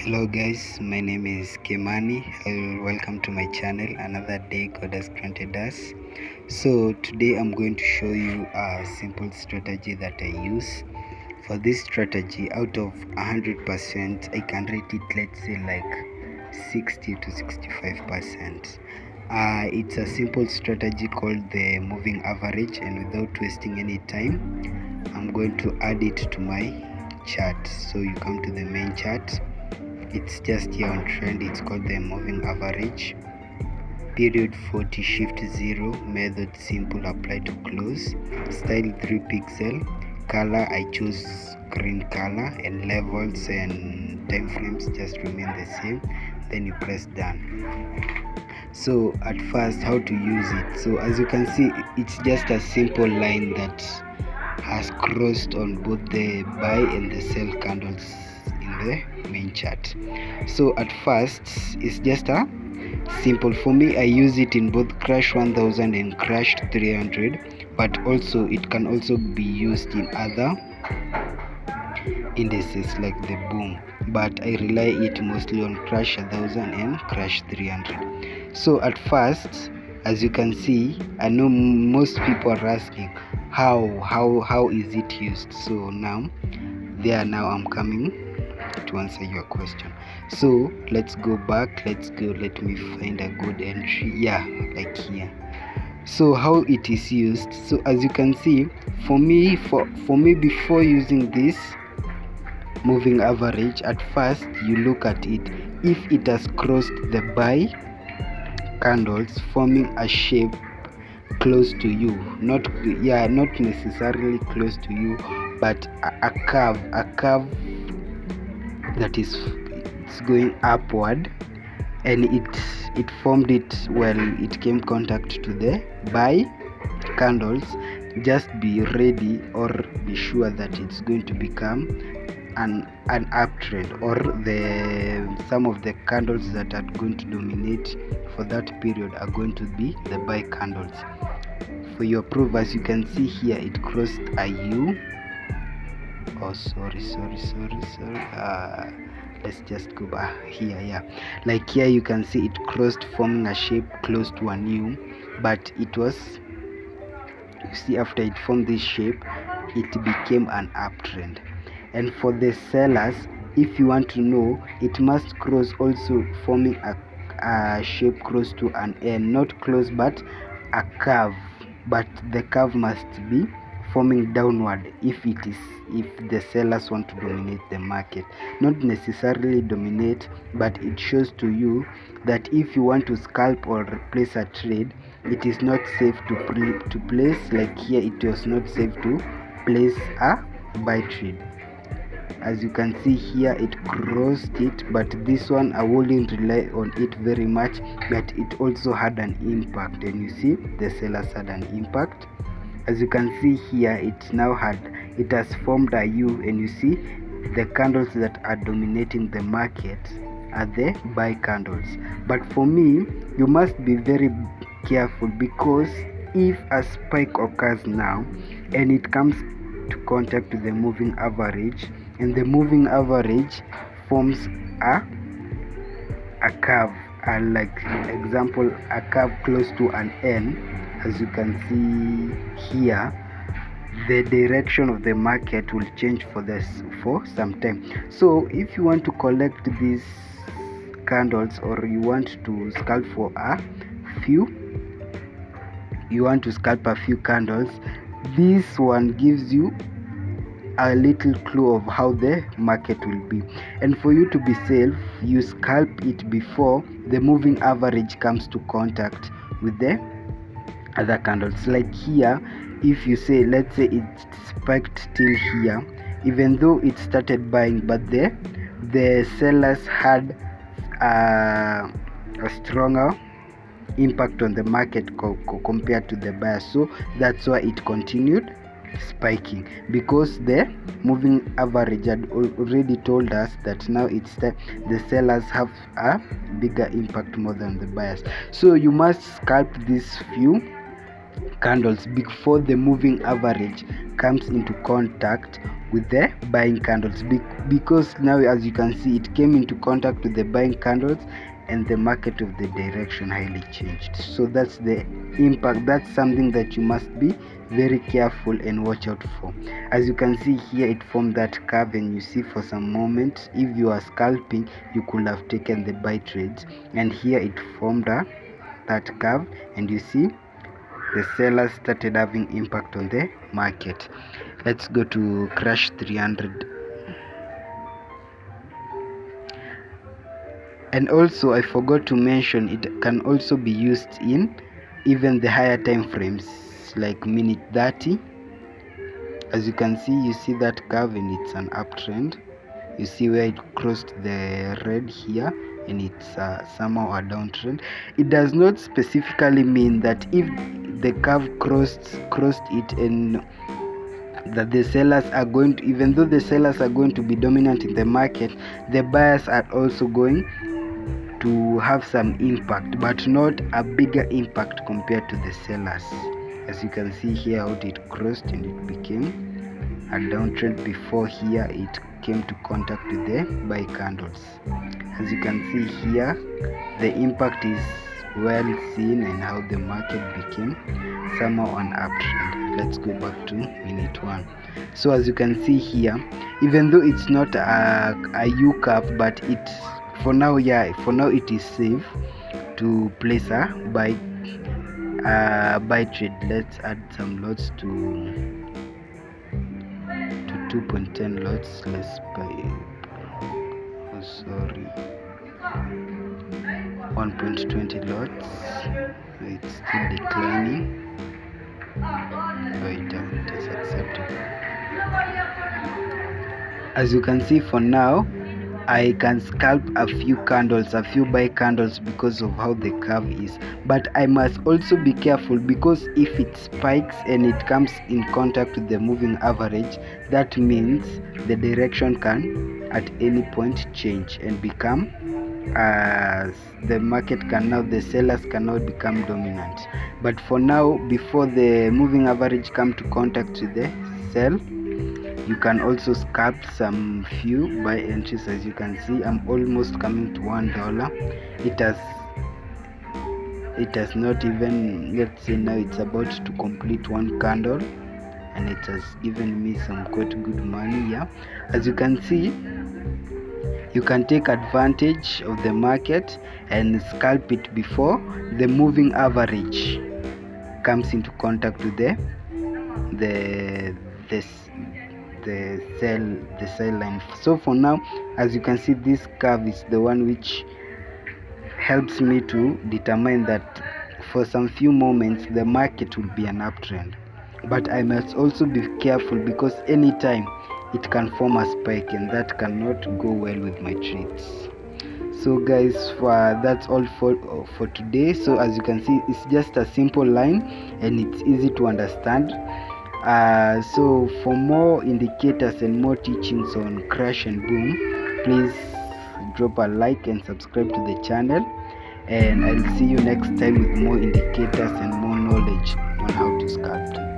Hello guys, my name is Kimani. Welcome to my channel. Another day God has granted us. So today I'm going to show you a simple strategy that I use. For this strategy, out of 100%, I can rate it, let's say, like 60 to 65%. It's a simple strategy called the moving average, and without wasting any time, I'm going to add it to my chart. So you come to the main chart. It's just here on trend. It's called the moving average. Period 40, shift 0, method simple, apply to close, style 3 pixel, color I choose green color, and levels and time frames just remain the same. Then you press done. So at first, how to use it? So as you can see, it's just a simple line that has crossed on both the buy and the sell candles in the main chart. So at first, it's just a simple. For me, I use it in both crash 1000 and crash 300, but also it can also be used in other indices like the boom, but I rely it mostly on crash 1000 and crash 300. So at first, as you can see, I know most people are asking how is it used. So now I'm coming to answer your question. So let's go back. Let me find a good entry. Yeah, like here. So how it is used. So as you can see, for me before using this moving average, at first you look at it. If it has crossed the buy candles forming a shape close to you, not necessarily close to you, but a curve that is it's going upward, and it formed it while it came contact to the buy candles, just be ready or be sure that it's going to become an uptrend, or some of the candles that are going to dominate for that period are going to be the buy candles. For your proof, as you can see here, it crossed a U. Oh, sorry. Let's just go back here. Yeah, like here you can see it crossed, forming a shape close to a U, but it was, you see, after it formed this shape, it became an uptrend. And for the sellers, if you want to know, it must cross also, forming a shape close to an N, not close but a curve, but the curve must be forming downward if the sellers want to dominate the market. Not necessarily dominate, but it shows to you that if you want to scalp or place a trade, it is not safe to place, like here it was not safe to place a buy trade. As you can see here, it crossed it, but this one I wouldn't rely on it very much, but it also had an impact, and you see the sellers had an impact. As you can see here, it has formed a U, and you see the candles that are dominating the market are the buy candles. But for me, you must be very careful, because if a spike occurs now and it comes to contact with the moving average, and the moving average forms a curve, like example, a curve close to an N, as you can see here, the direction of the market will change for some time. So if you want to collect these candles, or you want to scalp a few candles, this one gives you a little clue of how the market will be. And for you to be safe, you scalp it before the moving average comes to contact with the other candles. Like here, if you say, let's say it spiked till here, even though it started buying, but the sellers had a stronger impact on the market compared to the buyers, so that's why it continued spiking, because the moving average had already told us that now it's the sellers have a bigger impact more than the buyers. So you must scalp these few candles before the moving average comes into contact with the buying candles, because now, as you can see, it came into contact with the buying candles and the market of the direction highly changed. So that's the impact. That's something that you must be very careful and watch out for. As you can see here, it formed that curve, and you see for some moments, if you are scalping, you could have taken the buy trades, and here it formed that curve, and you see the sellers started having impact on the market. Let's go to crash 300. And also, I forgot to mention, it can also be used in even the higher time frames, like minute 30. As you can see, you see that curve, and it's an uptrend. You see where it crossed the red here, and it's somehow a downtrend. It does not specifically mean that if the curve crossed it, and that the sellers are going to, even though the sellers are going to be dominant in the market, the buyers are also going to have some impact, but not a bigger impact compared to the sellers. As you can see here, how it crossed and it became a downtrend before here it came to contact with the buy candles. As you can see here, the impact is well seen, and how the market became somehow an uptrend. Let's go back to minute 1. So as you can see here, even though it's not a U curve, but it for now it is safe to place a buy trade. Let's add some lots to 2.10 lots. Let's buy 1.20 lots. It's still declining. It is accepted. As you can see, for now I can scalp a few buy candles, because of how the curve is, but I must also be careful, because if it spikes and it comes in contact with the moving average, that means the direction can at any point change and become the market can now, the sellers cannot become dominant. But for now, before the moving average come to contact with the sell, you can also scalp some few buy entries. As you can see, I'm almost coming to $1. It has not even, let's say now it's about to complete one candle, and it has given me some quite good money. Yeah, as you can see, you can take advantage of the market and scalp it before the moving average comes into contact with the sell line. So for now, as you can see, this curve is the one which helps me to determine that for some few moments the market will be an uptrend, but I must also be careful, because anytime it can form a spike, and that cannot go well with my trades. So guys, that's all for today. So as you can see, it's just a simple line, and it's easy to understand. So for more indicators and more teachings on crash and boom, please drop a like and subscribe to the channel, and I'll see you next time with more indicators and more knowledge on how to scalp.